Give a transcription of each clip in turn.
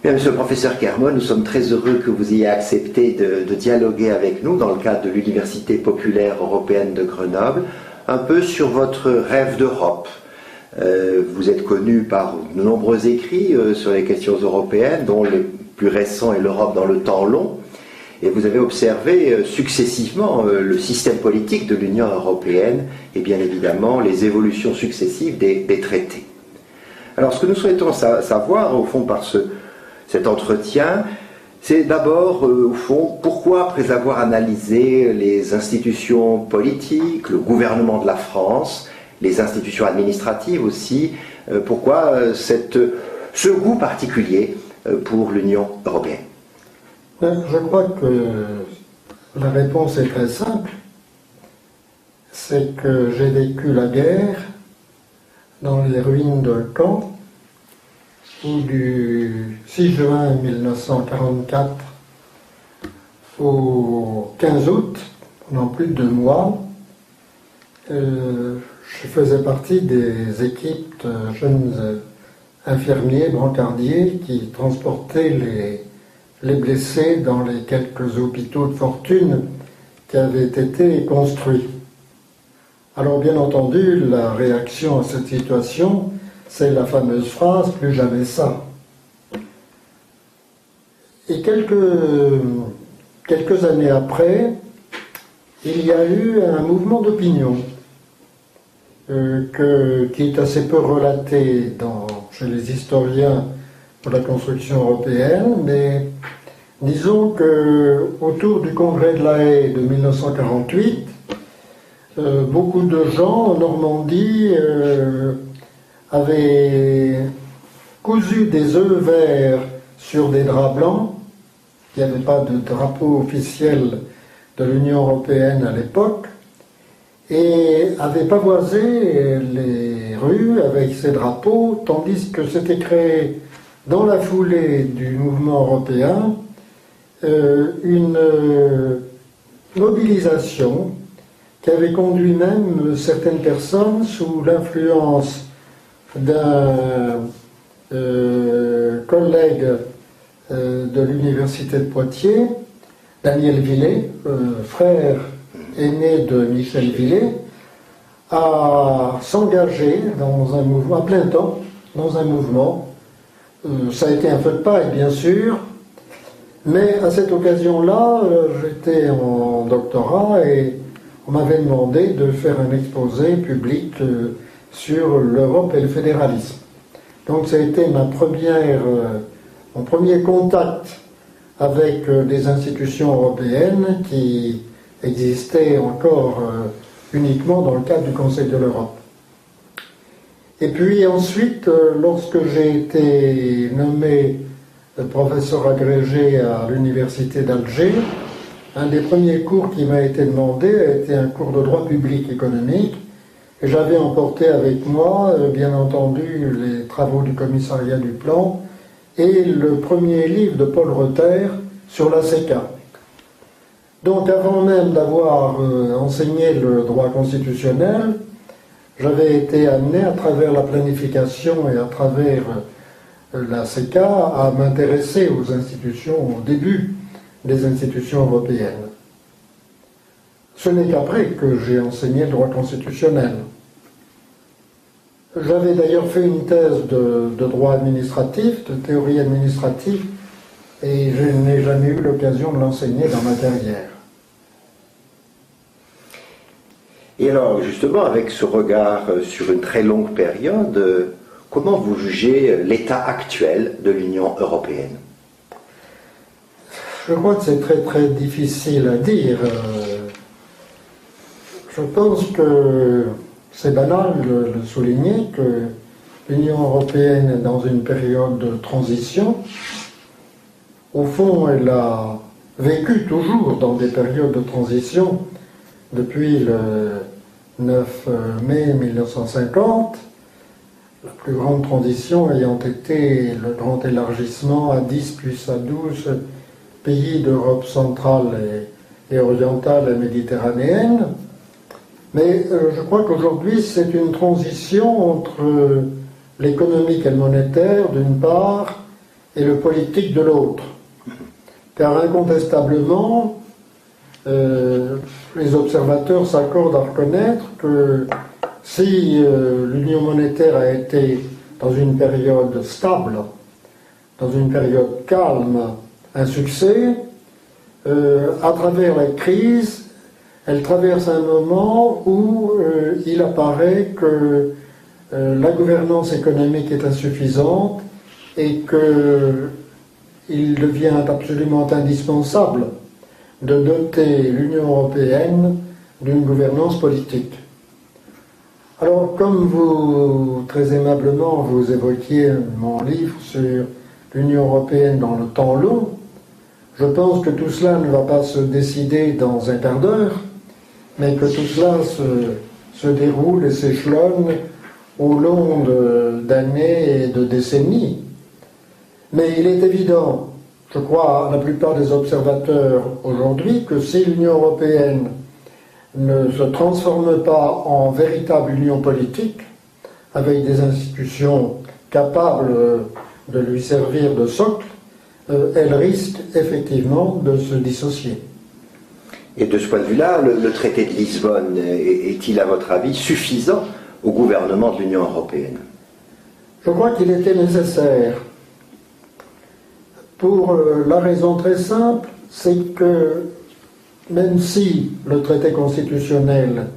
Bien, monsieur le professeur Kermon, nous sommes très heureux que vous ayez accepté de dialoguer avec nous dans le cadre de l'Université populaire européenne de Grenoble, un peu sur votre rêve d'Europe. Vous êtes connu par de nombreux écrits sur les questions européennes, dont le plus récent est l'Europe dans le temps long, et vous avez observé successivement le système politique de l'Union européenne et bien évidemment les évolutions successives des traités. Alors ce que nous souhaitons savoir au fond par cet entretien, c'est d'abord au fond pourquoi, après avoir analysé les institutions politiques, le gouvernement de la France, les institutions administratives aussi, pourquoi ce goût particulier pour l'Union européenne? Je crois que la réponse est très simple. C'est que j'ai vécu la guerre dans les ruines de Caen, où du 6 juin 1944 au 15 août, pendant plus de 2 mois, je faisais partie des équipes de jeunes infirmiers, brancardiers, qui transportaient les blessés dans les quelques hôpitaux de fortune qui avaient été construits. Alors bien entendu, la réaction à cette situation, c'est la fameuse phrase « plus jamais ça ». Et quelques années après, il y a eu un mouvement d'opinion qui est assez peu relaté chez les historiens de la construction européenne, mais disons que autour du congrès de La Haye de 1948, beaucoup de gens en Normandie avaient cousu des œufs verts sur des draps blancs. Il n'y avait pas de drapeau officiel de l'Union européenne à l'époque, et avaient pavoisé les rues avec ces drapeaux, tandis que s'était créé dans la foulée du mouvement européen une mobilisation qui avait conduit même certaines personnes sous l'influence d'un collègue de l'université de Poitiers, Daniel Villet, frère aîné de Michel Villet, à s'engager dans un mouvement, à plein temps, dans un mouvement. Ça a été un feu de paille, bien sûr, mais à cette occasion-là, j'étais en doctorat et on m'avait demandé de faire un exposé public sur l'Europe et le fédéralisme. Donc ça a été mon premier contact avec des institutions européennes qui existaient encore uniquement dans le cadre du Conseil de l'Europe. Et puis ensuite, lorsque j'ai été nommé professeur agrégé à l'université d'Alger, un des premiers cours qui m'a été demandé a été un cours de droit public économique. Et j'avais emporté avec moi, bien entendu, les travaux du commissariat du plan et le premier livre de Paul Reuter sur la CECA. Donc avant même d'avoir enseigné le droit constitutionnel, j'avais été amené à travers la planification et à travers la CECA à m'intéresser aux institutions, au début des institutions européennes. Ce n'est qu'après que j'ai enseigné le droit constitutionnel. J'avais d'ailleurs fait une thèse de droit administratif, de théorie administrative, et je n'ai jamais eu l'occasion de l'enseigner dans ma carrière. Et alors, justement, avec ce regard sur une très longue période, comment vous jugez l'état actuel de l'Union européenne? Je crois que c'est très très difficile à dire. Je pense que c'est banal de le souligner que l'Union européenne est dans une période de transition. Au fond, elle a vécu toujours dans des périodes de transition depuis le 9 mai 1950, la plus grande transition ayant été le grand élargissement à 10 plus à 12 pays d'Europe centrale et orientale et méditerranéenne. Mais je crois qu'aujourd'hui, c'est une transition entre l'économique et le monétaire, d'une part, et le politique de l'autre. Car incontestablement, les observateurs s'accordent à reconnaître que si l'union monétaire a été dans une période stable, dans une période calme, un succès, à travers la crise, elle traverse un moment où il apparaît que la gouvernance économique est insuffisante et qu'il devient absolument indispensable de doter l'Union européenne d'une gouvernance politique. Alors, comme vous, très aimablement, vous évoquiez mon livre sur l'Union européenne dans le temps long, je pense que tout cela ne va pas se décider dans un quart d'heure, mais que tout cela se déroule et s'échelonne au long d'années et de décennies. Mais il est évident, je crois, à la plupart des observateurs aujourd'hui, que si l'Union européenne ne se transforme pas en véritable union politique, avec des institutions capables de lui servir de socle, elle risque effectivement de se dissocier. Et de ce point de vue-là, le traité de Lisbonne est-il, à votre avis, suffisant au gouvernement de l'Union européenne? Je crois qu'il était nécessaire. Pour la raison très simple, c'est que même si le traité constitutionnel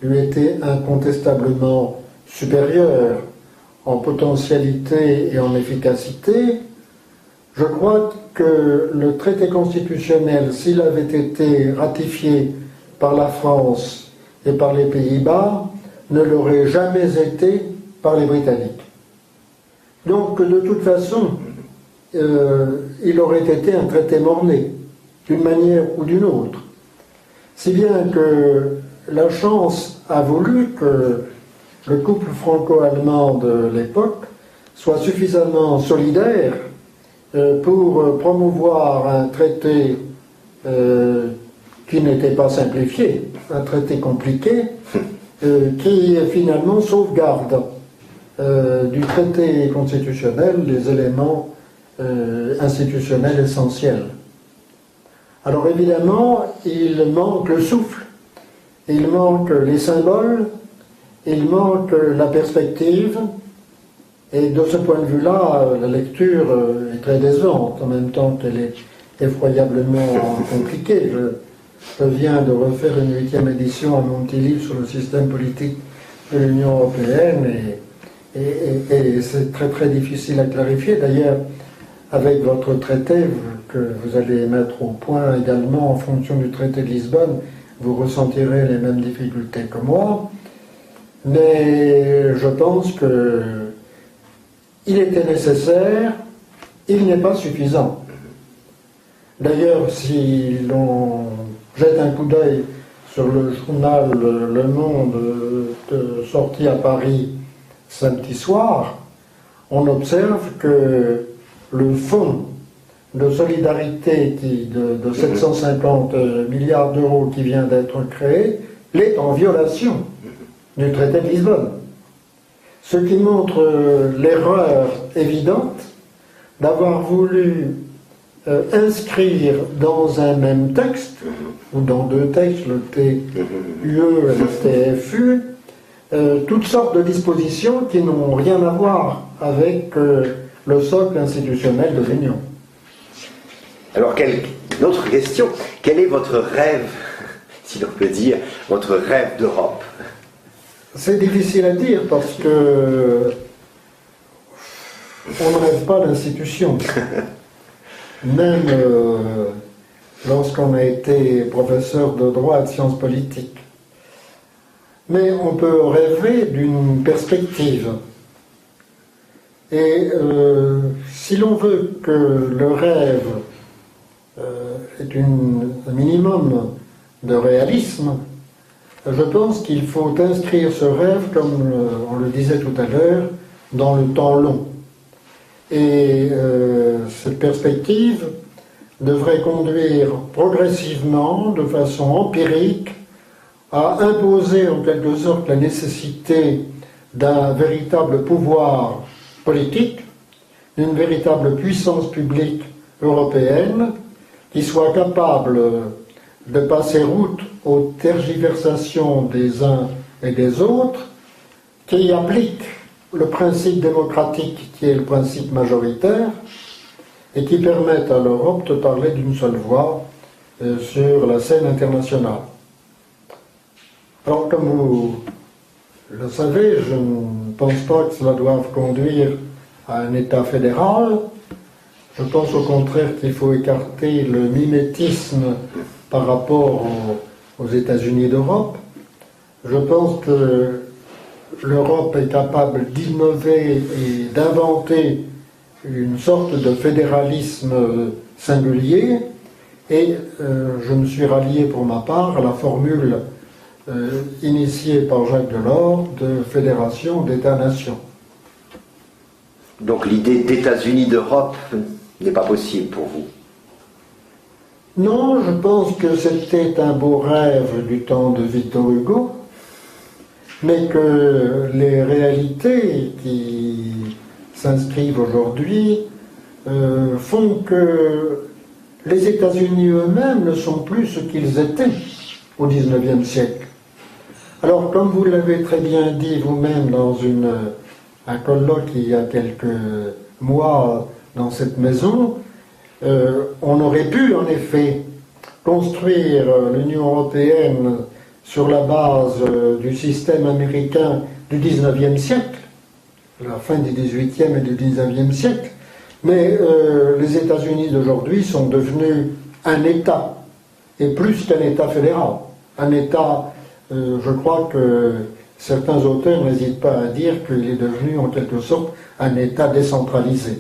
lui était incontestablement supérieur en potentialité et en efficacité, je crois que le traité constitutionnel, s'il avait été ratifié par la France et par les Pays-Bas, ne l'aurait jamais été par les Britanniques. Donc, de toute façon, il aurait été un traité mort-né, d'une manière ou d'une autre. Si bien que la chance a voulu que le couple franco-allemand de l'époque soit suffisamment solidaire pour promouvoir un traité qui n'était pas simplifié, un traité compliqué, qui finalement sauvegarde du traité constitutionnel les éléments institutionnels essentiels. Alors évidemment, il manque le souffle, il manque les symboles, il manque la perspective, et de ce point de vue-là, la lecture est très décevante, en même temps qu'elle est effroyablement compliquée. Je viens de refaire une 8e édition à mon petit livre sur le système politique de l'Union européenne, et c'est très très difficile à clarifier. D'ailleurs, avec votre traité, que vous allez mettre au point également en fonction du traité de Lisbonne, vous ressentirez les mêmes difficultés que moi, mais je pense que il était nécessaire, il n'est pas suffisant. D'ailleurs, si l'on jette un coup d'œil sur le journal Le Monde sorti à Paris samedi soir, on observe que le fonds de solidarité de 750 milliards d'euros qui vient d'être créé est en violation du traité de Lisbonne. Ce qui montre l'erreur évidente d'avoir voulu inscrire dans un même texte, ou dans deux textes, le TUE et le TFU, toutes sortes de dispositions qui n'ont rien à voir avec le socle institutionnel de l'Union. Alors, une autre question. Quel est votre rêve, si l'on peut dire, votre rêve d'Europe? C'est difficile à dire parce que on ne rêve pas l'institution. Même lorsqu'on a été professeur de droit et de sciences politiques. Mais on peut rêver d'une perspective. Et si l'on veut que le rêve ait un minimum de réalisme, je pense qu'il faut inscrire ce rêve, comme on le disait tout à l'heure, dans le temps long. Et cette perspective devrait conduire progressivement, de façon empirique, à imposer en quelque sorte la nécessité d'un véritable pouvoir politique, d'une véritable puissance publique européenne qui soit capable de passer route aux tergiversations des uns et des autres, qui applique le principe démocratique qui est le principe majoritaire et qui permette à l'Europe de parler d'une seule voix sur la scène internationale. Alors, comme vous le savez, je ne pense pas que cela doive conduire à un État fédéral. Je pense au contraire qu'il faut écarter le mimétisme par rapport aux États-Unis d'Europe. Je pense que l'Europe est capable d'innover et d'inventer une sorte de fédéralisme singulier, et je me suis rallié pour ma part à la formule initiée par Jacques Delors de fédération d'États-nations. Donc l'idée d'États-Unis d'Europe n'est pas possible pour vous? Non, je pense que c'était un beau rêve du temps de Victor Hugo, mais que les réalités qui s'inscrivent aujourd'hui font que les États-Unis eux-mêmes ne sont plus ce qu'ils étaient au XIXe siècle. Alors, comme vous l'avez très bien dit vous-même dans un colloque il y a quelques mois dans cette maison, on aurait pu en effet construire l'Union européenne sur la base du système américain du XIXe siècle, la fin du XVIIIe et du XIXe siècle, mais les États-Unis d'aujourd'hui sont devenus un État, et plus qu'un État fédéral. Un État, je crois que certains auteurs n'hésitent pas à dire qu'il est devenu en quelque sorte un État décentralisé.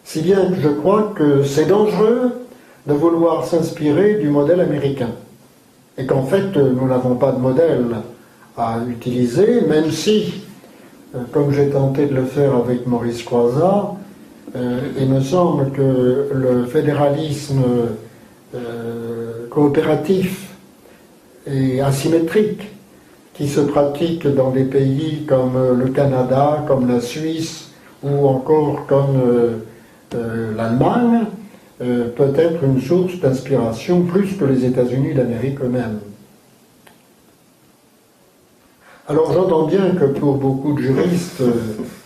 Si bien que je crois que c'est dangereux de vouloir s'inspirer du modèle américain. Et qu'en fait, nous n'avons pas de modèle à utiliser, même si, comme j'ai tenté de le faire avec Maurice Croizat, il me semble que le fédéralisme coopératif et asymétrique qui se pratique dans des pays comme le Canada, comme la Suisse ou encore comme l'Allemagne, peut être une source d'inspiration plus que les États-Unis d'Amérique eux-mêmes. Alors j'entends bien que pour beaucoup de juristes,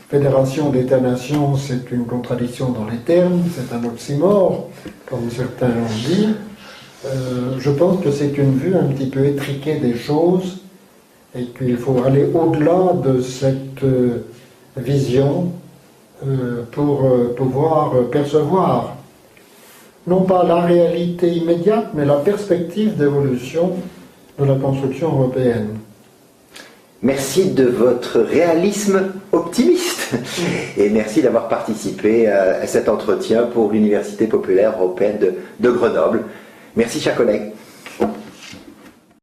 fédération d'États-nations, c'est une contradiction dans les termes, c'est un oxymore, comme certains l'ont dit. Je pense que c'est une vue un petit peu étriquée des choses et qu'il faut aller au-delà de cette vision pour pouvoir percevoir non pas la réalité immédiate, mais la perspective d'évolution de la construction européenne. Merci de votre réalisme optimiste et merci d'avoir participé à cet entretien pour l'Université populaire européenne de Grenoble. Merci, chers collègues.